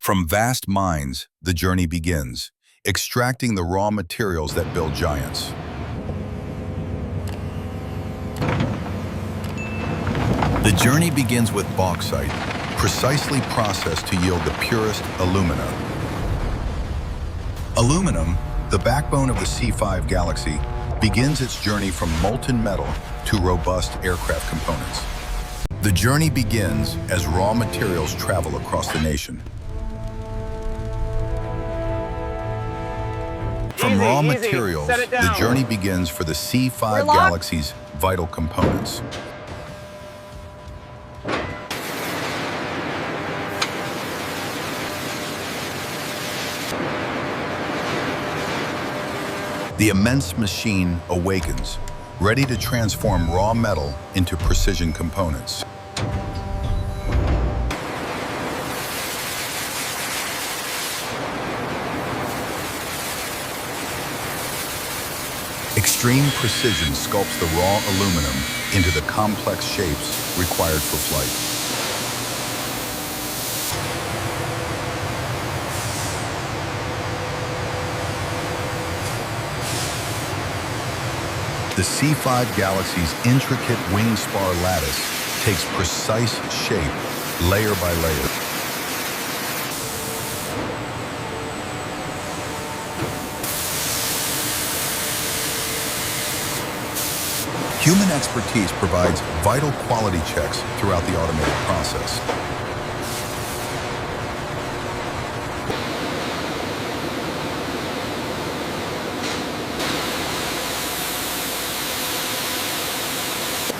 From vast mines, the journey begins, extracting the raw materials that build giants. The journey begins with bauxite, precisely processed to yield the purest alumina. Aluminum, the backbone of the C-5 Galaxy, begins its journey from molten metal to robust aircraft components. The journey begins as raw materials travel across the nation. From raw materials, the journey begins for the C-5 Galaxy's vital components. The immense machine awakens, ready to transform raw metal into precision components. Extreme precision sculpts the raw aluminum into the complex shapes required for flight. The C-5 Galaxy's intricate wing spar lattice takes precise shape, layer by layer. Human expertise provides vital quality checks throughout the automated process.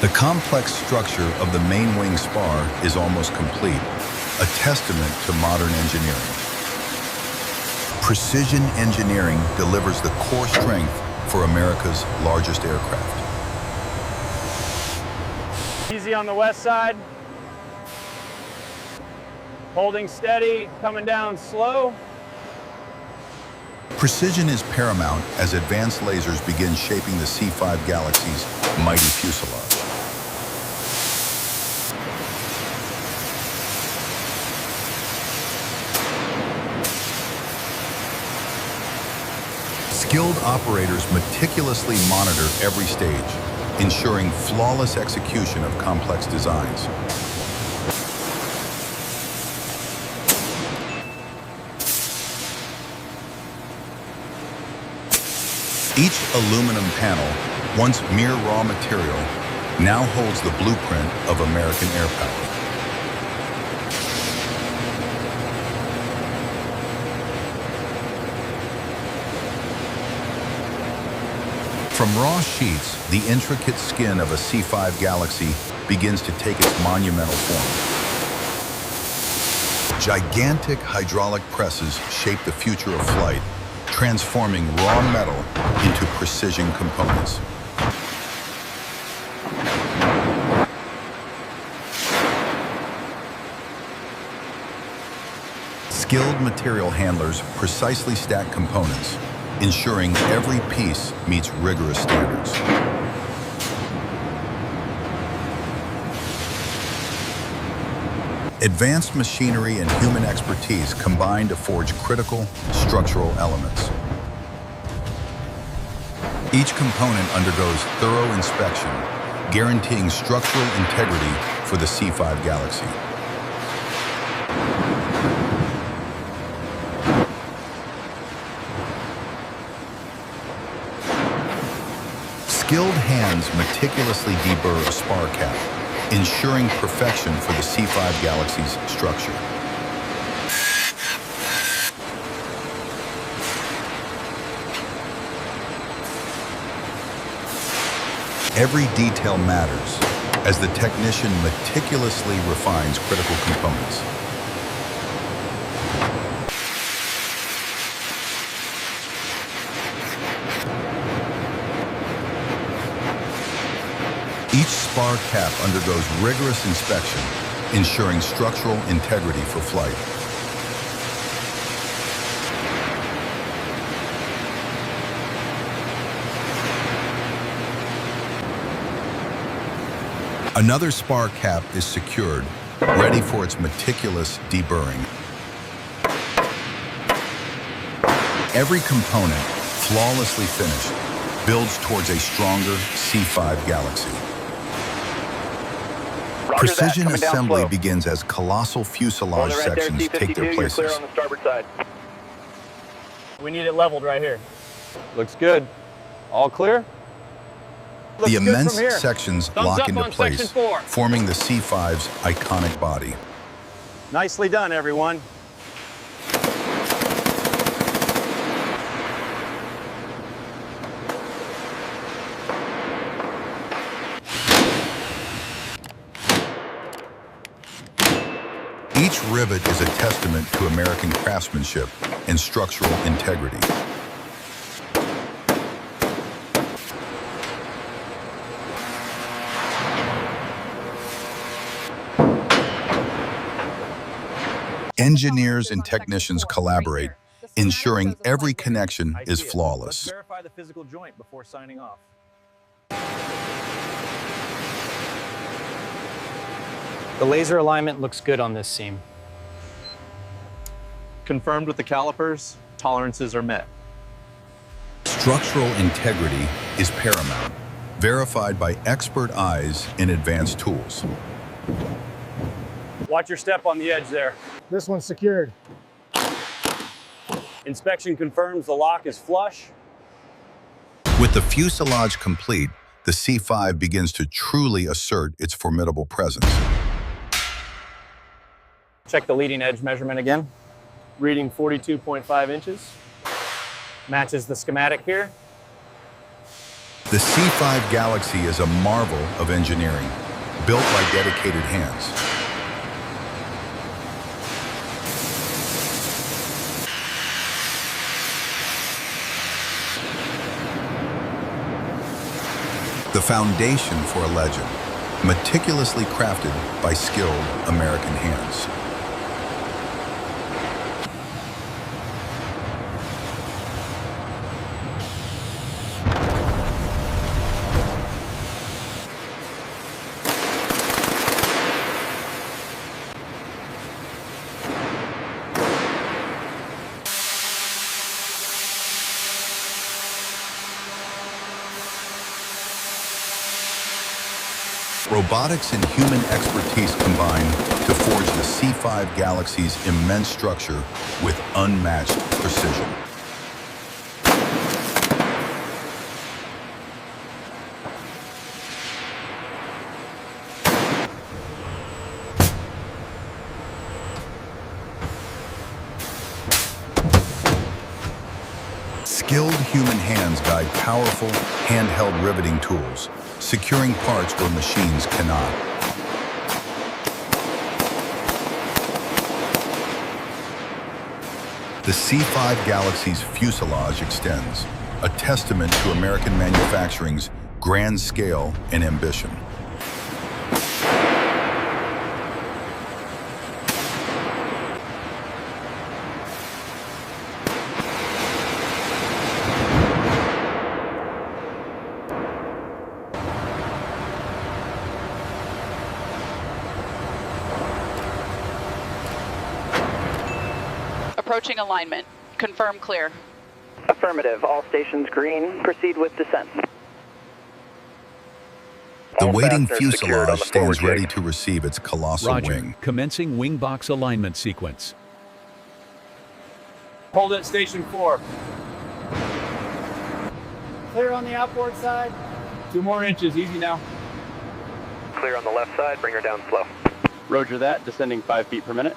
The complex structure of the main wing spar is almost complete, a testament to modern engineering. Precision engineering delivers the core strength for America's largest aircraft. Easy on the west side. Holding steady, coming down slow. Precision is paramount as advanced lasers begin shaping the C-5 Galaxy's mighty fuselage. Skilled operators meticulously monitor every stage, ensuring flawless execution of complex designs. Each aluminum panel, once mere raw material, now holds the blueprint of American air power. From raw sheets, the intricate skin of a C-5 Galaxy begins to take its monumental form. Gigantic hydraulic presses shape the future of flight, transforming raw metal into precision components. Skilled material handlers precisely stack components, ensuring every piece meets rigorous standards. Advanced machinery and human expertise combine to forge critical structural elements. Each component undergoes thorough inspection, guaranteeing structural integrity for the C-5 Galaxy. Skilled hands meticulously deburr a spar cap, ensuring perfection for the C-5 Galaxy's structure. Every detail matters as the technician meticulously refines critical components. Each spar cap undergoes rigorous inspection, ensuring structural integrity for flight. Another spar cap is secured, ready for its meticulous deburring. Every component, flawlessly finished, builds towards a stronger C-5 Galaxy. Precision assembly begins as colossal fuselage sections take their places. You're clear on the starboard side. We need it leveled right here. Looks good. All clear? Looks The good immense from here. sections Thumbs lock up into on place, section 4. forming the C-5's iconic body. Nicely done, everyone. Each rivet is a testament to American craftsmanship and structural integrity. Engineers and technicians collaborate, ensuring every connection is flawless. Let's verify the physical joint before signing off. The laser alignment looks good on this seam. Confirmed with the calipers, tolerances are met. Structural integrity is paramount, verified by expert eyes and advanced tools. Watch your step on the edge there. This one's secured. Inspection confirms the lock is flush. With the fuselage complete, the C-5 begins to truly assert its formidable presence. Check the leading edge measurement again. Reading 42.5 inches. Matches the schematic here. The C-5 Galaxy is a marvel of engineering, built by dedicated hands. The foundation for a legend, meticulously crafted by skilled American hands. Robotics and human expertise combine to forge the C-5 Galaxy's immense structure with unmatched precision. Skilled human hands guide powerful, handheld riveting tools, securing parts where machines cannot. The C-5 Galaxy's fuselage extends, a testament to American manufacturing's grand scale and ambition. Approaching alignment. Confirm clear. Affirmative. All stations green. Proceed with descent. The All waiting fasteners secured on fuselage the stands forward ready jig. to receive its colossal Roger. wing. Commencing wing box alignment sequence. Hold at station 4. Clear on the outboard side. 2 more inches, easy now. Clear on the left side, bring her down slow. Roger that, descending 5 feet per minute.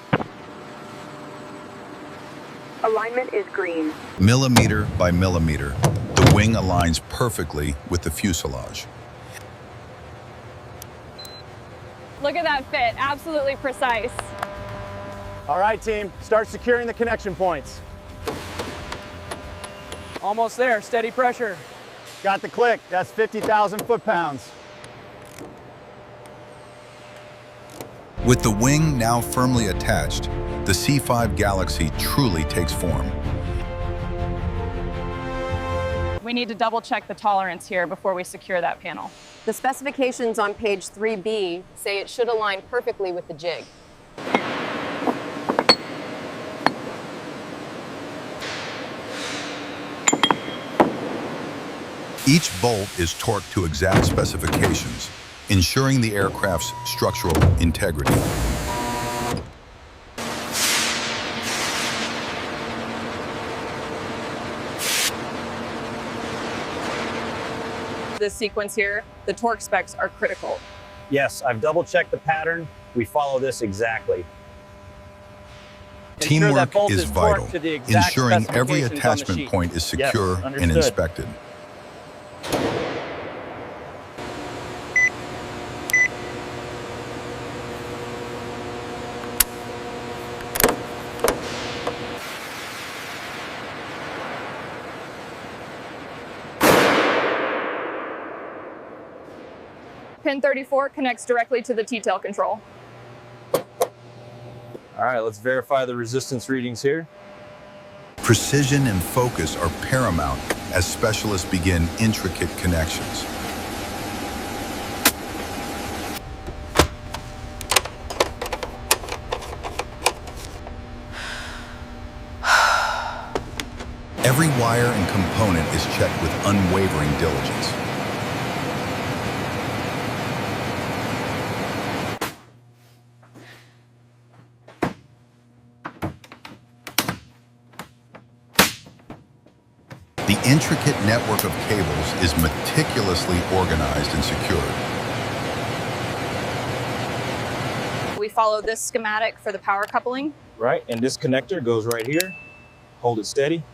Alignment is green. Millimeter by millimeter, the wing aligns perfectly with the fuselage. Look at that fit, absolutely precise. All right, team, start securing the connection points. Almost there, steady pressure. Got the click, that's 50,000 foot-pounds. With the wing now firmly attached, the C-5 Galaxy truly takes form. We need to double check the tolerance here before we secure that panel. The specifications on page 3B say it should align perfectly with the jig. Each bolt is torqued to exact specifications, ensuring the aircraft's structural integrity. This sequence here, the torque specs are critical. Yes, I've double-checked the pattern. We follow this exactly. Teamwork is vital, to the exact ensuring every specifications on the attachment sheet. point is secure and understood. inspected. Pin 34 connects directly to the T-tail control. All right, let's verify the resistance readings here. Precision and focus are paramount as specialists begin intricate connections. Every wire and component is checked with unwavering diligence. The intricate network of cables is meticulously organized and secured. We follow this schematic for the power coupling. Right, and this connector goes right here. Hold it steady.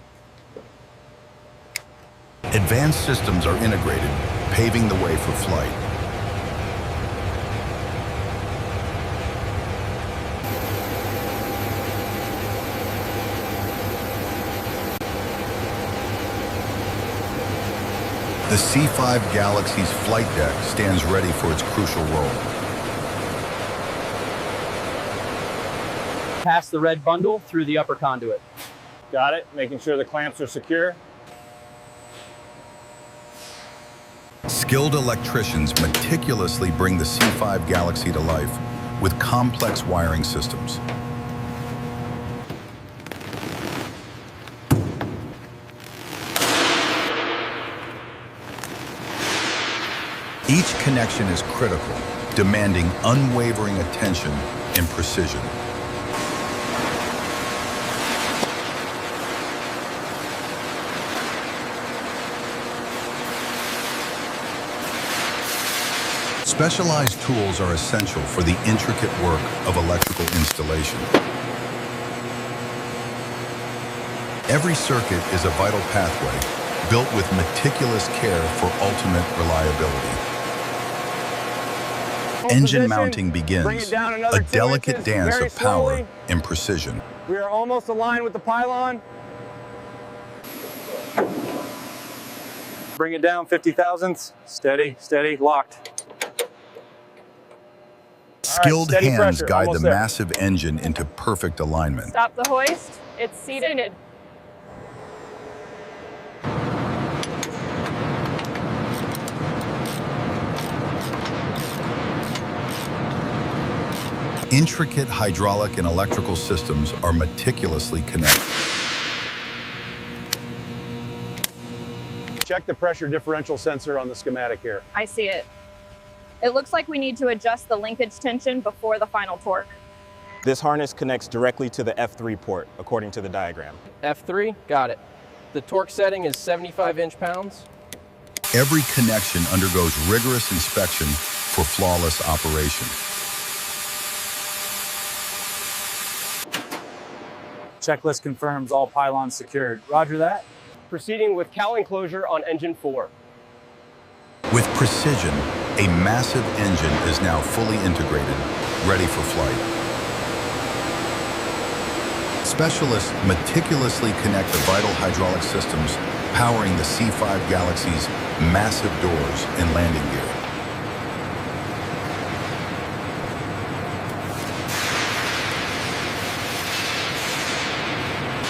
Advanced systems are integrated, paving the way for flight. The C-5 Galaxy's flight deck stands ready for its crucial role. Pass the red bundle through the upper conduit. Got it, making sure the clamps are secure. Skilled electricians meticulously bring the C-5 Galaxy to life with complex wiring systems. Each connection is critical, demanding unwavering attention and precision. Specialized tools are essential for the intricate work of electrical installation. Every circuit is a vital pathway, built with meticulous care for ultimate reliability. Engine mounting begins, a delicate dance of power and precision. We are almost aligned with the pylon. Bring it down 50 thousandths. Steady, steady, locked. Skilled steady hands pressure, guide the almost there. massive engine into perfect alignment. Stop the hoist. It's seated. Intricate hydraulic and electrical systems are meticulously connected. Check the pressure differential sensor on the schematic here. I see it. It looks like we need to adjust the linkage tension before the final torque. This harness connects directly to the F3 port, according to the diagram. F3, got it. The torque setting is 75 inch-pounds. Every connection undergoes rigorous inspection for flawless operation. Checklist confirms all pylons secured. Roger that. Proceeding with cowl enclosure on engine 4. With precision, a massive engine is now fully integrated, ready for flight. Specialists meticulously connect the vital hydraulic systems powering the C-5 Galaxy's massive doors and landing gear.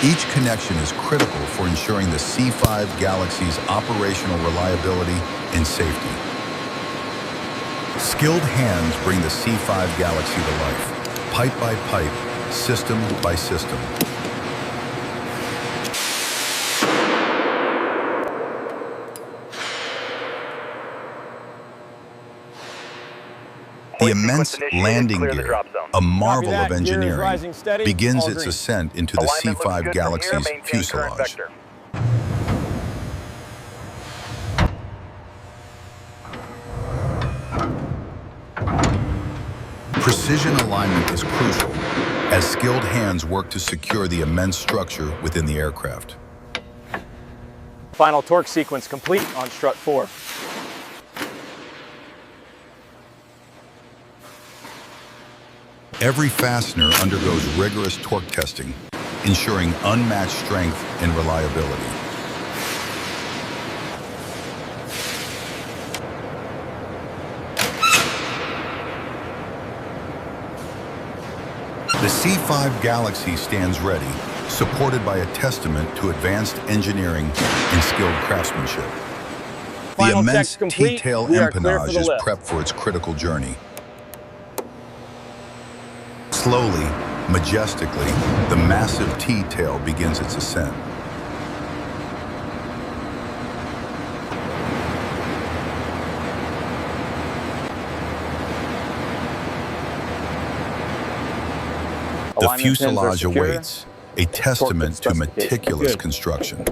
Each connection is critical for ensuring the C-5 Galaxy's operational reliability and safety. Skilled hands bring the C-5 Galaxy to life, pipe by pipe, system by system. The immense landing gear, a marvel that. of Gear is engineering, rising steady. begins All its green. ascent into the Alignment looks C-5 good from Galaxy's here. Maintain current fuselage. vector. Precision alignment is crucial as skilled hands work to secure the immense structure within the aircraft. Final torque sequence complete on strut 4. Every fastener undergoes rigorous torque testing, ensuring unmatched strength and reliability. The C-5 Galaxy stands ready, supported by a testament to advanced engineering and skilled craftsmanship. The Final immense checks complete. T-tail We are clear for empennage the is lift. prepped for its critical journey. Slowly, majestically, the massive T-tail begins its ascent. The Alignment pins are fuselage secure. awaits, a testament to meticulous Good. construction.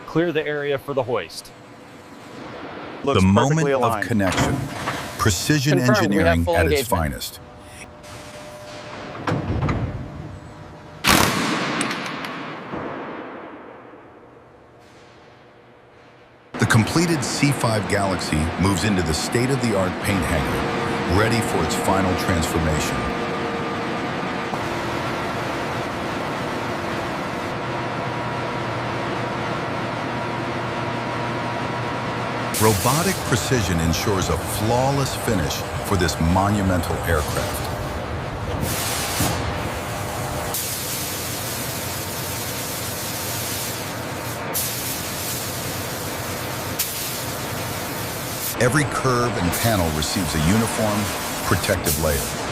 Clear the area for the hoist. Looks The perfectly moment of aligned. connection. Precision Confirmed, we have engineering full at its engagement. finest. The completed C-5 Galaxy moves into the state-of-the-art paint hangar, ready for its final transformation. Robotic precision ensures a flawless finish for this monumental aircraft. Every curve and panel receives a uniform, protective layer.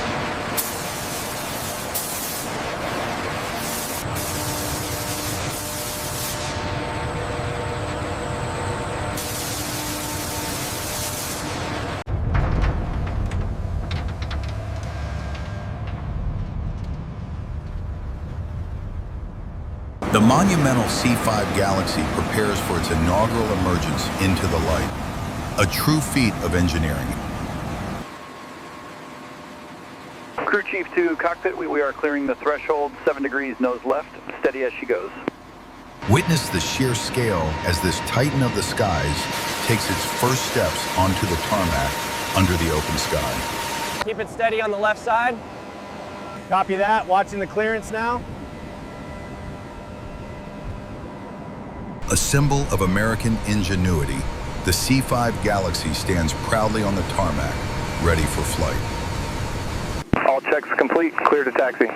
The monumental C-5 Galaxy prepares for its inaugural emergence into the light, a true feat of engineering. Crew chief to cockpit, we are clearing the threshold, 7 degrees nose left, steady as she goes. Witness the sheer scale as this titan of the skies takes its first steps onto the tarmac under the open sky. Keep it steady on the left side. Copy that. Watching the clearance now. A symbol of American ingenuity, the C-5 Galaxy stands proudly on the tarmac, ready for flight. All checks complete, clear to taxi.